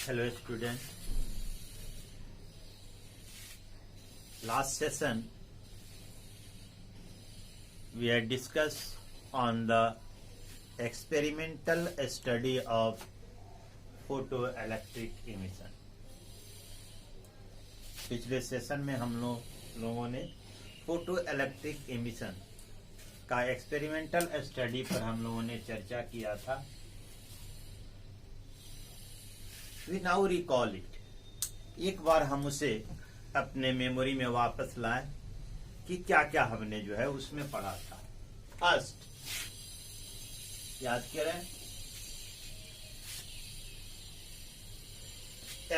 Hello student. Last session we had discussed on the experimental study of photoelectric emission. पिछले session में हम लोगों ने फोटो इलेक्ट्रिक एमिशन का एक्सपेरिमेंटल स्टडी पर हम लोगों ने चर्चा किया था. We now recall it. एक बार हम उसे अपने मेमोरी में वापस लाएं कि क्या क्या हमने जो है उसमें पढ़ा था. फर्स्ट याद करें,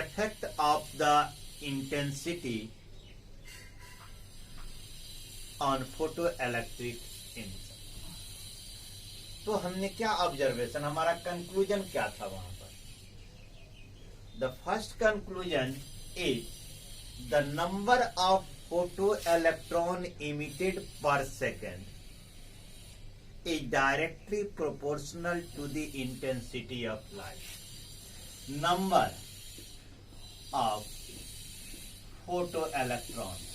effect of the intensity on photo electric emission. तो हमने क्या ऑब्जर्वेशन, हमारा कंक्लूजन क्या था वहां पर. The first conclusion is the number of photo electron emitted पर second is directly proportional to the intensity of light. Number of photoelectrons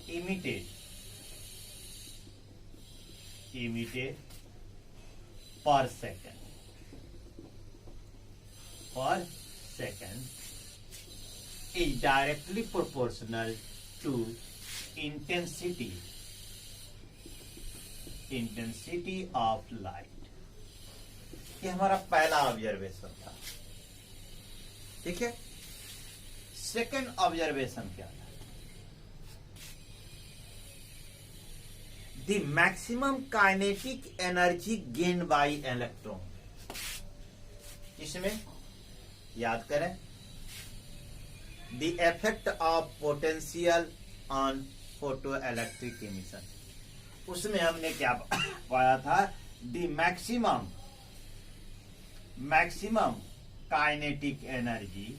emitted per second is directly proportional to intensity of light. ये हमारा पहला observation था. ठीक है. Second observation क्या था? The maximum kinetic energy gain by electron. इसमें याद करें, the effect of potential on photo electric emission. उसमें हमने क्या पाया था? The maximum kinetic energy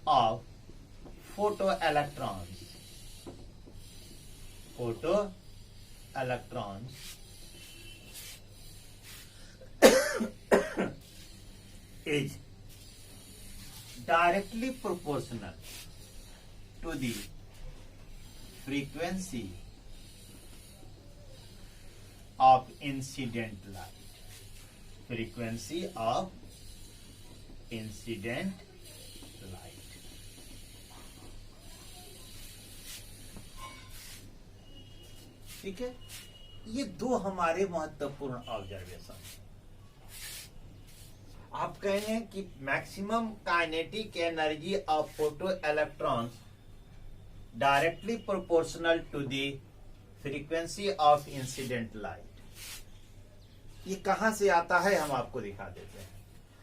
of photo electrons is directly proportional to the frequency of incident light. ठीक है. ये दो हमारे महत्वपूर्ण ऑब्जर्वेशन. आप कहेंगे कि maximum kinetic energy of photo electrons directly proportional to the frequency of incident light. ये कहां से आता है हम आपको दिखा देते हैं.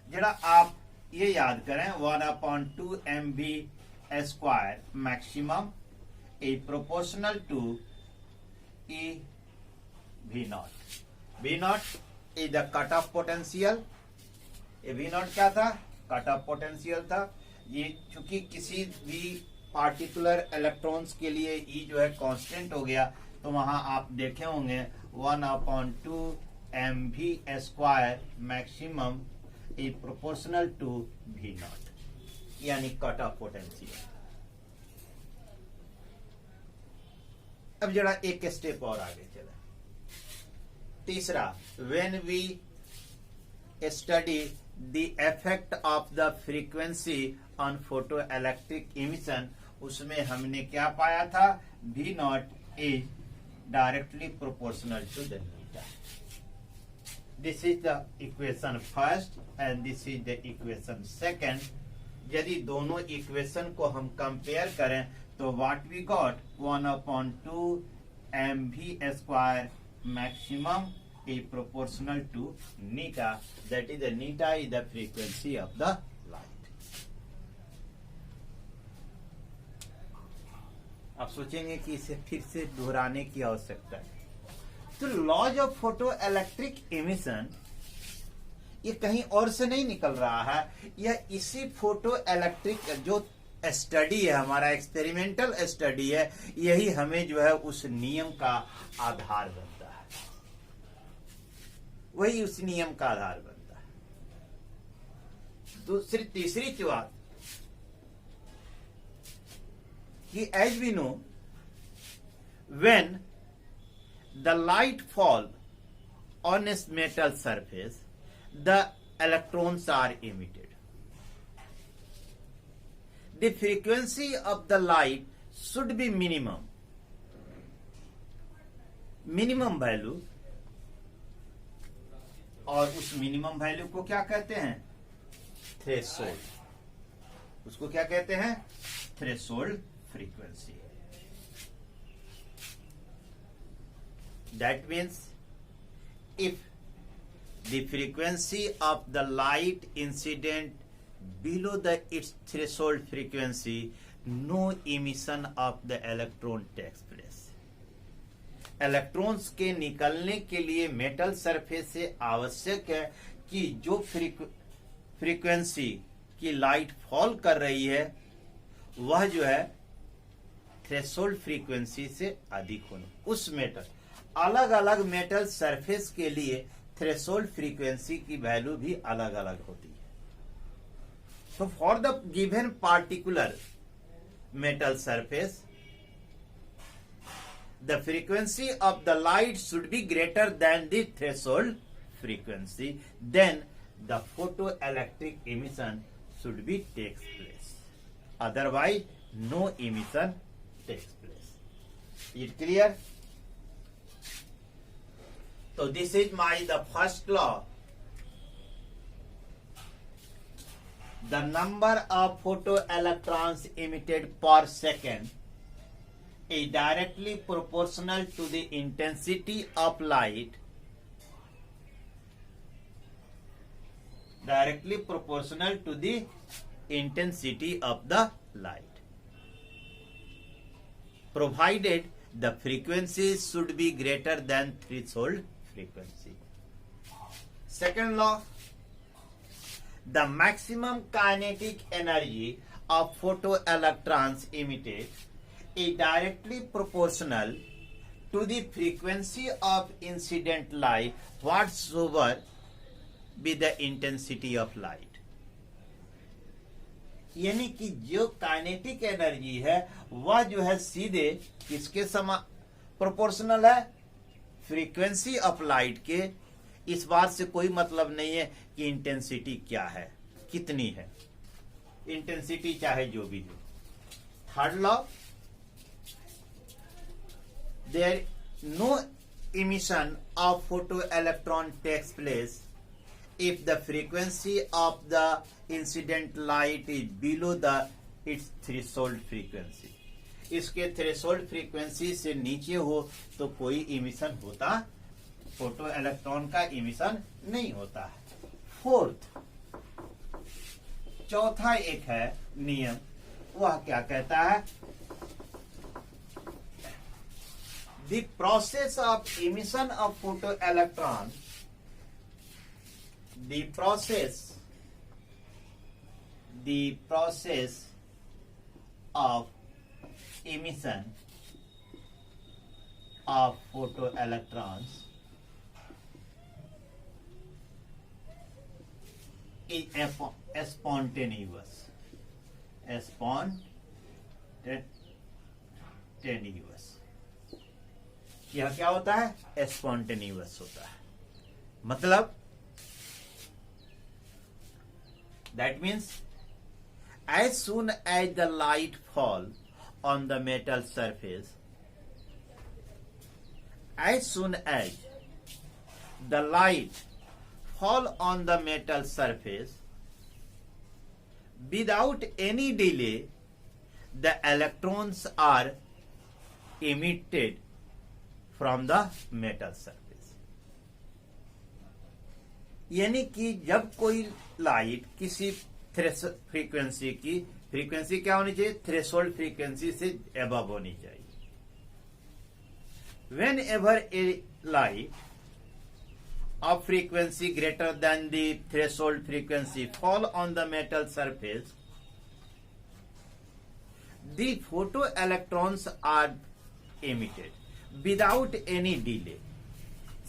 जरा आप ये याद करें, 1/2 mv² maximum is proportional to E V0. V0 is the cut off potential. ये V0 क्या था? कट ऑफ पोटेंशियल था. ये चूंकि किसी भी पार्टिकुलर इलेक्ट्रॉन्स के लिए E जो है कांस्टेंट हो गया, तो वहां आप देखे होंगे 1/2 mv² maximum is proportional to V0, यानी कट ऑफ पोटेंशियल. अब जरा एक स्टेप और आगे चले. तीसरा, when we study the effect of the frequency on photo electric emission, उसमें हमने क्या पाया था? V0 is directly proportional to the नीटा. This is the equation first and this is the equation second. यदि दोनों इक्वेशन को हम कंपेयर करें तो what we got, 1/2 mv² maximum is proportional to neta. That is, the neta is the frequency of the light. आप सोचेंगे कि इसे फिर से दोहराने की आवश्यकता है. तो laws of photo electric emission ये कहीं और से नहीं निकल रहा है. यह इसी फोटो इलेक्ट्रिक जो स्टडी है, हमारा एक्सपेरिमेंटल स्टडी है, यही हमें जो है उस नियम का आधार बनता है, वही उस नियम का आधार बनता है। तीसरी बात कि as we know when the light fall on a metal surface, the electrons are emitted. The frequency of the light should be minimum value, और उस मिनिमम वैल्यू को क्या कहते हैं? थ्रेशोल्ड। उसको क्या कहते हैं? Threshold frequency. That means if the frequency of the light incident below its threshold frequency, no emission of the electron takes place. Electrons के निकलने के लिए मेटल सरफेस से आवश्यक है कि जो फ्रीक्वेंसी की लाइट फॉल कर रही है वह जो है थ्रेशोल्ड फ्रीक्वेंसी से अधिक होना। उस मेटल, अलग अलग मेटल सरफेस के लिए थ्रेशोल्ड फ्रीक्वेंसी की वैल्यू भी अलग अलग होती है। तो for the given particular metal surface, the frequency of the light should be greater than the threshold frequency, then the photo electric emission should be takes place, otherwise no emission takes place. It clear? So this is the first law. The number of photoelectrons emitted per second is directly proportional to the intensity of light. Directly proportional to the intensity of the light. Provided the frequency should be greater than threshold frequency. Second law, the maximum kinetic energy of photoelectrons emitted is directly proportional to the frequency of incident light whatsoever be the intensity of light. यानी कि जो kinetic energy है वह जो है सीधे किसके proportional है? फ्रीक्वेंसी ऑफ लाइट के। इस बात से कोई मतलब नहीं है कि इंटेंसिटी क्या है, कितनी है, इंटेंसिटी चाहे जो भी हो। Third law, there no emission of photoelectron takes place if the frequency of the incident light is below its threshold frequency. इसके थ्रेशोल्ड फ्रीक्वेंसी से नीचे हो तो कोई इमिशन होता, फोटो इलेक्ट्रॉन का इमिशन नहीं होता है. फोर्थ, चौथा एक है नियम, वह क्या कहता है? The process of emission of photoelectron, the process of emission of photoelectrons is spontaneous. यह क्या होता है? स्पॉन्टेनियस होता है. मतलब that means as soon as the light fall on the metal surface, as soon as the light fall on the metal surface, without any delay the electrons are emitted from the metal surface. यानी कि जब कोई light किसी frequency की, frequency क्या होनी चाहिए? Threshold frequency से अबव होनी चाहिए. Whenever a light of frequency greater than the threshold frequency fall on the metal surface, the photo electrons are emitted without any delay,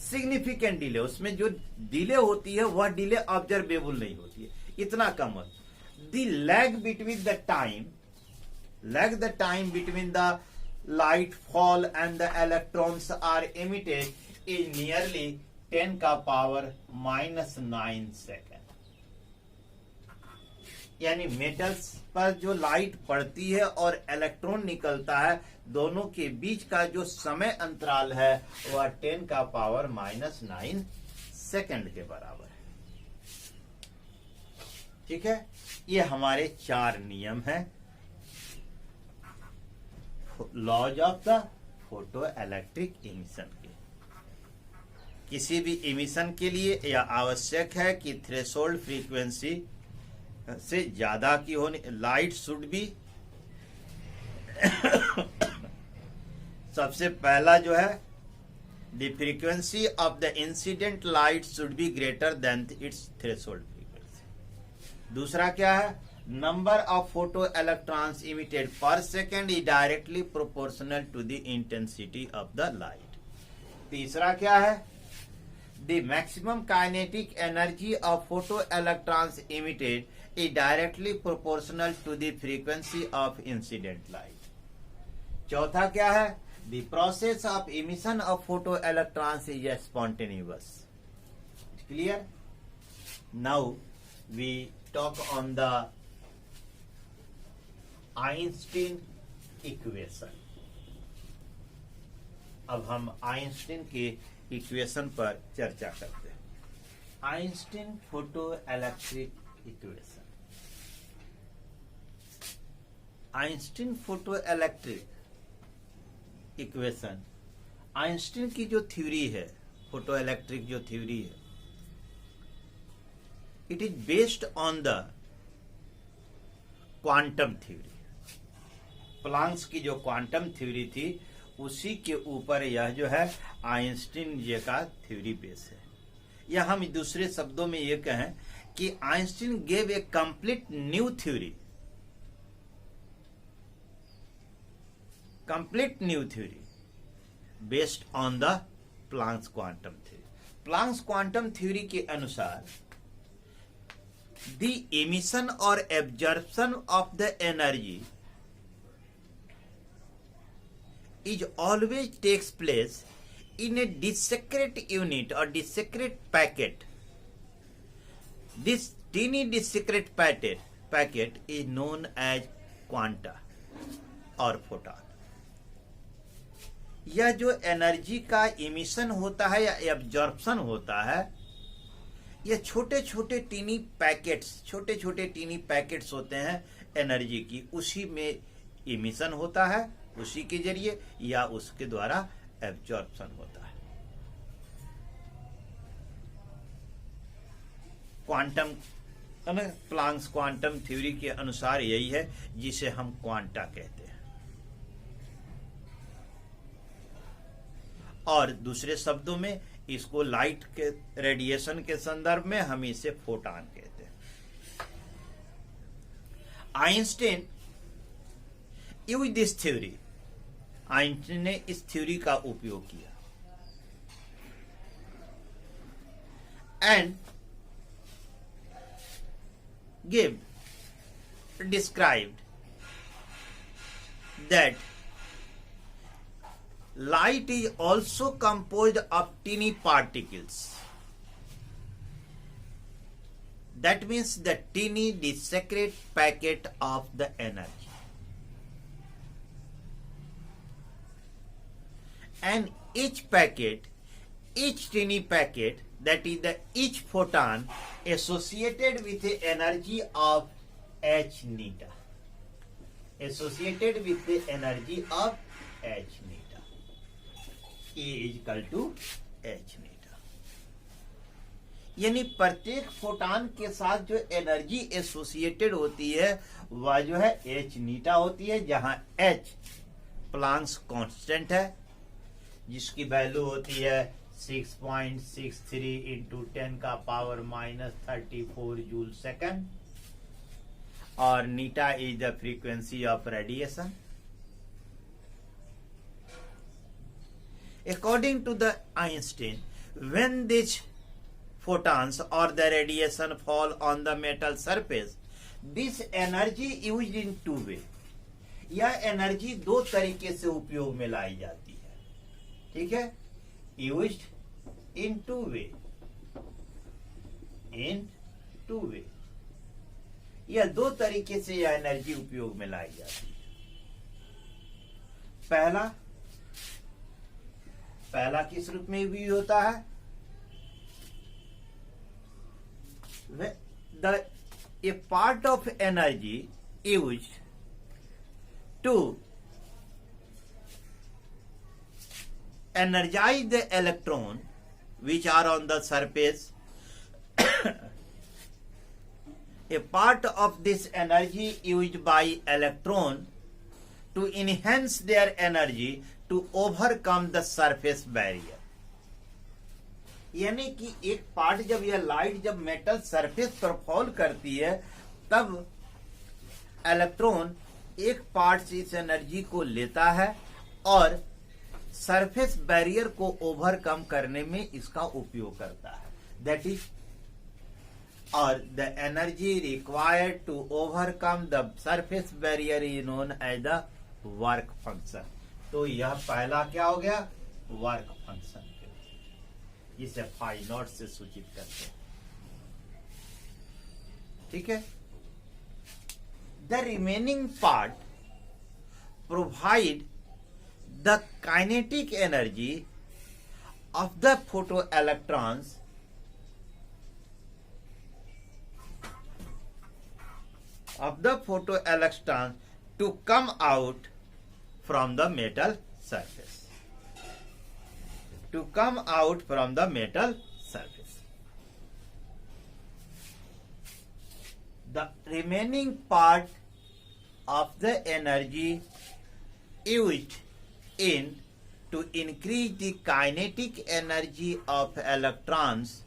significant delay, उसमें जो डिले होती है वह डिले ऑब्जर्वेबल नहीं होती है, इतना कम हो। The lag between the time, lag the time between the light fall and the electrons are emitted is nearly 10 का पावर -9 सेकेंड। यानी मेटल्स पर जो लाइट पड़ती है और इलेक्ट्रॉन निकलता है, दोनों के बीच का जो समय अंतराल है वह 10 का पावर -9 सेकेंड के बराबर है। ठीक है, ये हमारे 4 नियम हैं laws of the photo electric emission के। किसी भी इमिशन के लिए यह आवश्यक है कि थ्रेशोल्ड फ्रीक्वेंसी से ज्यादा की होनी, लाइट शुड बी सबसे पहला जो है the frequency of the incident light should be greater then it's threshold frequency. दूसरा क्या है, number of photo electrons emitted per second is directly proportional to the intensity of the light। तीसरा क्या है, the maximum kinetic energy of photo electrons emitted is directly proportional to the frequency of incident light। चौथा क्या है, the process of emission of photo electrons is spontaneous। Clear? Now we talk on the Einstein equation. अब हम Einstein के equation पर चर्चा करते हैं। Einstein photo electric equation. Einstein photo electric equation, Einstein की जो थ्योरी है, फोटो इलेक्ट्रिक जो थ्योरी है, it is based on the quantum theory. Planck's की जो क्वांटम थ्योरी थी उसी के ऊपर यह जो है आइंस्टीन जी का थ्योरी बेस है। या हम दूसरे शब्दों में ये कहें कि Einstein gave a complete new theory, complete new theory based on the Planck's quantum theory. Planck's quantum theory के अनुसार द एमिशन और absorption of the energy is always takes place in a discrete unit or discrete packet. This teeny discrete packet is known as quanta or photon। यह जो energy का emission होता है या absorption होता है, यह छोटे छोटे टीनी पैकेट्स, छोटे छोटे टीनी पैकेट्स होते हैं एनर्जी की, उसी में इमिशन होता है, उसी के जरिए या उसके द्वारा एब्जॉर्प्शन होता है। क्वांटम, प्लांक्स क्वांटम थ्योरी के अनुसार यही है जिसे हम क्वांटा कहते हैं, और दूसरे शब्दों में इसको लाइट के रेडिएशन के संदर्भ में हम इसे फोटॉन कहते हैं। Einstein use this theory, Einstein ने इस थ्योरी का उपयोग किया and give described that light is also composed of teeny particles, that means the teeny discrete packet of the energy, and each packet, each teeny packet, that is the each photon associated with the energy of h neta, associated with the energy of h neta, A is equal to h neta। यानी प्रत्येक photon के साथ जो energy associated होती है वह जो है h नीटा होती है, जहां h प्लांक्स कांस्टेंट है जिसकी वैल्यू होती है 6.63 इंटू 10 का पावर -34 जूल सेकंड, और नीटा is the frequency of radiation. According to the Einstein, when these photons or the radiation fall on the metal surface, this energy used in two way. यह energy दो तरीके से उपयोग में लाई जाती है. ठीक है, used in two way. In two way, यह दो तरीके से यह एनर्जी उपयोग में लाई जाती है. पहला किस रूप में भी होता है? A part of energy used to energize the electron which are on the surface. A part of this energy used by electron to enhance their energy to overcome the surface barrier. यानी कि एक part, जब यह light जब metal surface पर fall करती है, तब इलेक्ट्रॉन एक पार्ट से इस एनर्जी को लेता है और सरफेस बैरियर को ओवरकम करने में इसका उपयोग करता है. दैट इज, और the energy required to overcome the surface barrier is known as the work function. तो यह पहला क्या हो गया? वर्क फंक्शन, जिसे फाई नॉट से सूचित करते हैं. ठीक है. The remaining part provide the kinetic energy of the photo electrons to come out from the metal surface. To come out from the metal surface. The remaining part of the energy used in to increase the kinetic energy of electrons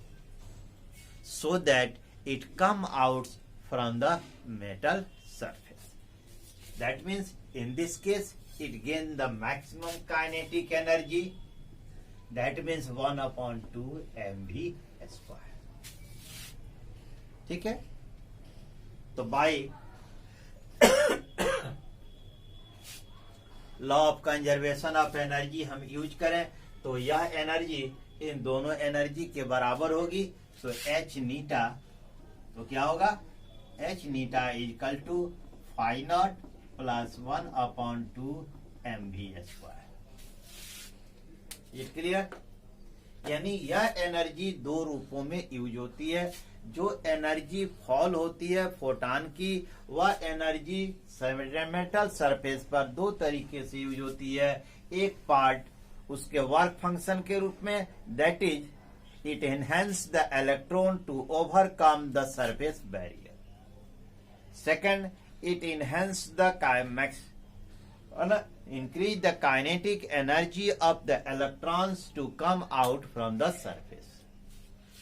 so that it come out from the metal surface. That means in this case it gain the maximum kinetic energy. That means 1/2 mv square. ठीक है. तो by law of conservation of energy हम use करें तो यह energy in दोनों energy के बराबर होगी. तो एच नीटा, तो क्या होगा? एच नीटा is equal to phi naught plus 1/2 mv square. ये क्लियर? यानी यह एनर्जी दो रूपों में यूज होती है. जो एनर्जी फॉल होती है फोटॉन की, वह एनर्जी मेटल सरफेस पर दो तरीके से यूज होती है. एक पार्ट उसके वर्क फंक्शन के रूप में, that is it enhance the electron to overcome the surface barrier. Second, it enhance the increase the kinetic energy of the electrons to come out from the surface.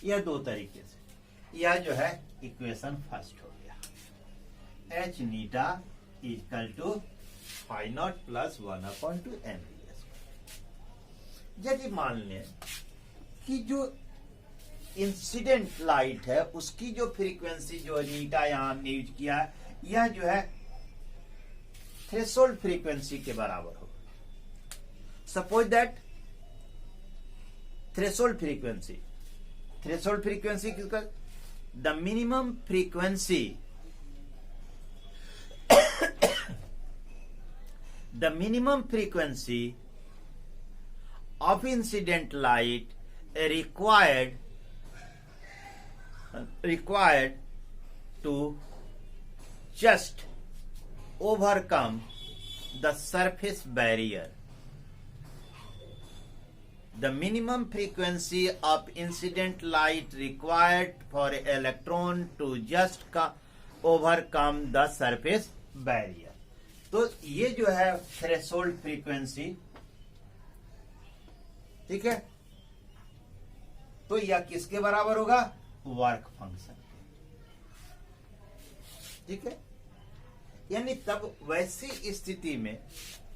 यह दो तरीके से. यह जो है इक्वेशन फर्स्ट हो गया. एच नीटा equal to phi naught plus 1/2 mv. यदि मान लें कि जो इंसिडेंट लाइट है उसकी जो फ्रीक्वेंसी जो नीटा यहां हमने यूज किया है, यह जो है थ्रेशोल्ड फ्रीक्वेंसी के बराबर हो. सपोज दैट थ्रेशोल्ड फ्रीक्वेंसी किसका? The minimum frequency of incident light required to just overcome the surface barrier. The minimum frequency of incident light required for electron to just overcome the surface barrier. तो ये जो है threshold frequency, ठीक है. तो यह किसके बराबर होगा? Work function. ठीक है. यानी तब वैसी स्थिति में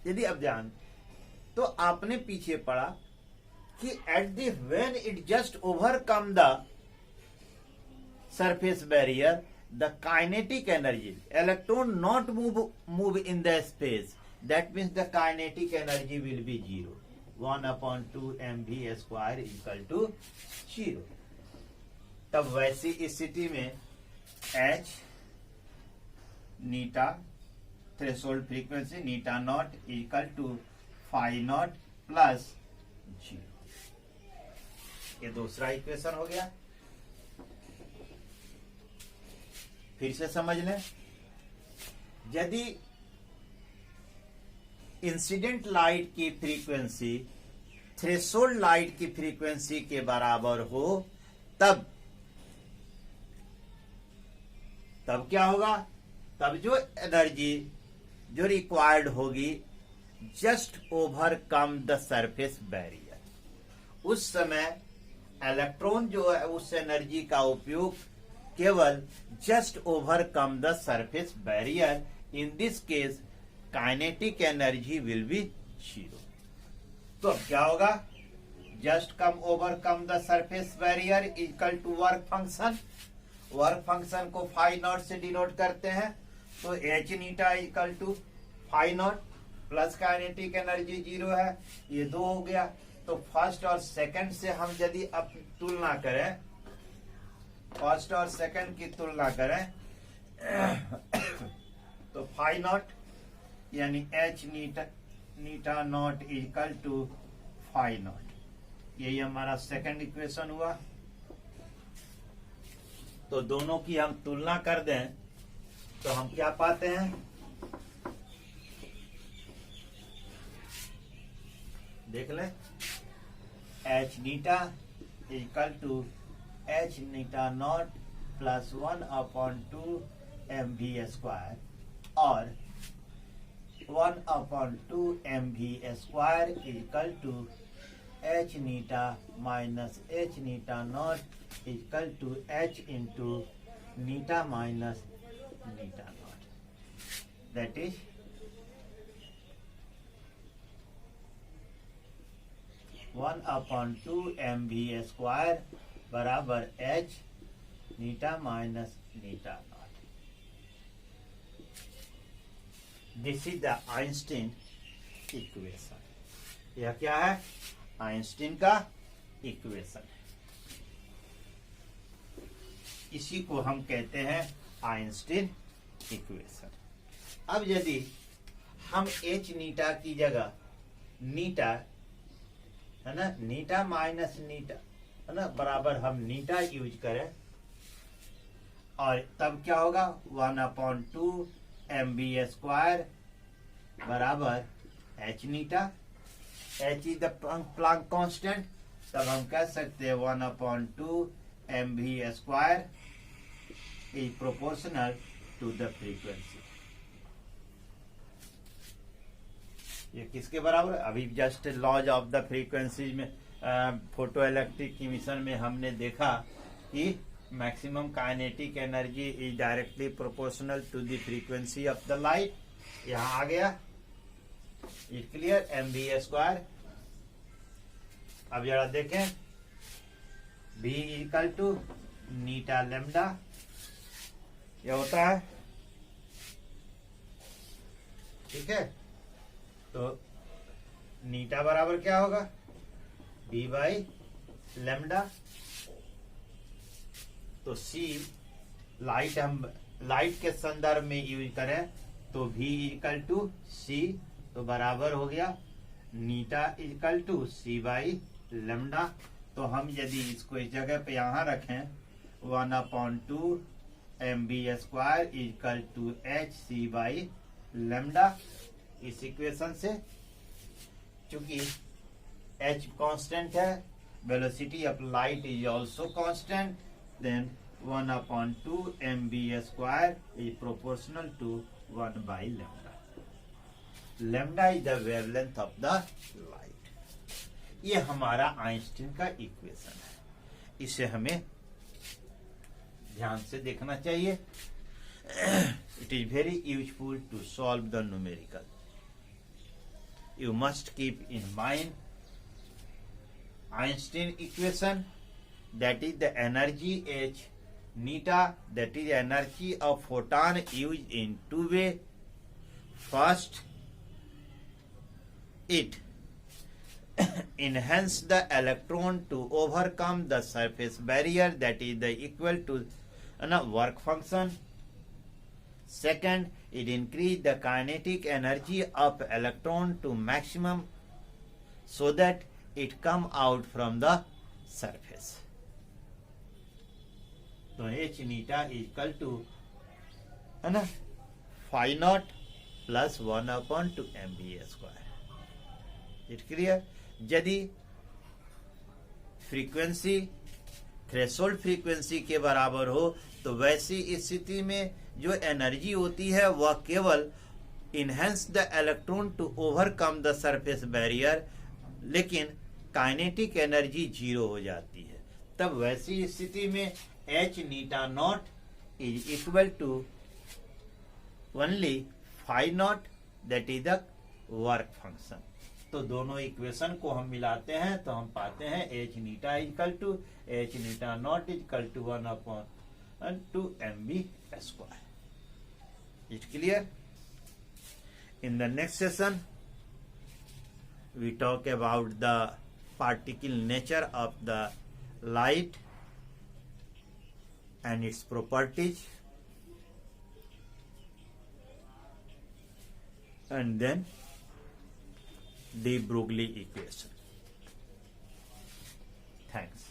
यदि अब ध्यान, तो आपने पीछे पढ़ा कि at the when it just overcome the surface barrier the kinetic energy electron not move in the space, that means the kinetic energy will be 0, 1/2 mv² equal to 0। तब वैसी स्थिति में h नीटा थ्रेशोल्ड फ्रीक्वेंसी नीटा naught equal to phi naught plus 0। ये दूसरा equation हो गया। फिर से समझ लें, यदि इंसिडेंट लाइट की फ्रीक्वेंसी थ्रेशोल्ड लाइट की फ्रीक्वेंसी के बराबर हो, तब क्या होगा? तब जो एनर्जी जो रिक्वायर्ड होगी just overcome the surface barrier, उस समय इलेक्ट्रॉन जो है उस एनर्जी का उपयोग केवल just overcome the surface barrier, in this case kinetic energy will be 0। तो अब क्या होगा? Just come overcome the surface barrier equal to work function. Work function को फाई नॉट से डिनोट करते हैं, तो एच नीटा equal to phi naught plus kinetic energy 0 है, ये 2 हो गया। तो फर्स्ट और सेकंड से हम यदि अब तुलना करें, फर्स्ट और सेकंड की तुलना करें तो फाई नॉट यानी एच नीटा naught equal to phi naught, यही हमारा सेकंड इक्वेशन हुआ। तो दोनों की हम तुलना कर दें तो हम क्या पाते हैं? देख लें, एच नीटा इक्वल टू एच नीटा नॉट प्लस 1/2 mv² और 1/2 mv² इक्वल टू एच नीटा माइनस एच नीटा naught equal to h into नीटा माइनस नीटा नॉट, दैट इज 1/2 mv² बराबर एच नीटा माइनस नीटा naught. This is the Einstein equation. यह क्या है? आइंस्टीन का इक्वेशन है। इसी को हम कहते हैं आइंस्टीन इक्वेशन। अब यदि हम एच नीटा की जगह नीटा है ना, नीटा माइनस नीटा है ना, बराबर हम नीटा यूज करें, और तब क्या होगा? 1/2 mv² बराबर एच नीटा, h is the Planck constant, तब हम कह सकते हैं 1/2 mv² is proportional to the frequency. ये किसके बराबर? अभी just laws of the frequency में फोटो इलेक्ट्रिक इमिशन में हमने देखा कि maximum kinetic energy is directly proportional to the frequency of the light. यहां आ गया, इट क्लियर, mv²। अब जरा देखें, v इक्वल टू नीटा लेमडा, यह होता है, ठीक है। तो नीटा बराबर क्या होगा? v by lambda. तो c लाइट, हम लाइट के संदर्भ में यूज करें तो v इक्वल टू c, तो बराबर हो गया नीटा equal to c by lambda. तो हम यदि इसको इस जगह पे यहां रखें, 1/2 mv² equal to h c by lambda, इस इक्वेशन से, चूंकि h कांस्टेंट है, velocity of light is also constant, then 1/2 mv² is proportional to 1 by lambda. Lambda is the wavelength of the light. ये हमारा आइंस्टीन का equation है, इसे हमें ध्यान से देखना चाहिए। it is very useful to solve the numerical. You must keep in mind Einstein equation, that is the energy H neta, that is energy of photon used in two way. First, it enhance the electron to overcome the surface barrier, that is the equal to work function. Second, it increase the kinetic energy of electron to maximum so that it come out from the surface. So H neta is equal to phi naught plus 1 upon 2 MVA square. It clear? यदि frequency threshold frequency के बराबर हो तो वैसी स्थिति में जो energy होती है वह केवल enhance the electron to overcome the surface barrier, लेकिन काइनेटिक एनर्जी जीरो हो जाती है। तब वैसी स्थिति में एच नीटा naught is equal to only phi naught, that is the work function. तो दोनों इक्वेशन को हम मिलाते हैं तो हम पाते हैं एच नीटा इक्वल टू एच नीटा naught equal to 1 upon 2 MV square. Is clear? In the next session, we talk about the particle nature of the light and its properties, and then de Broglie equation. Thanks.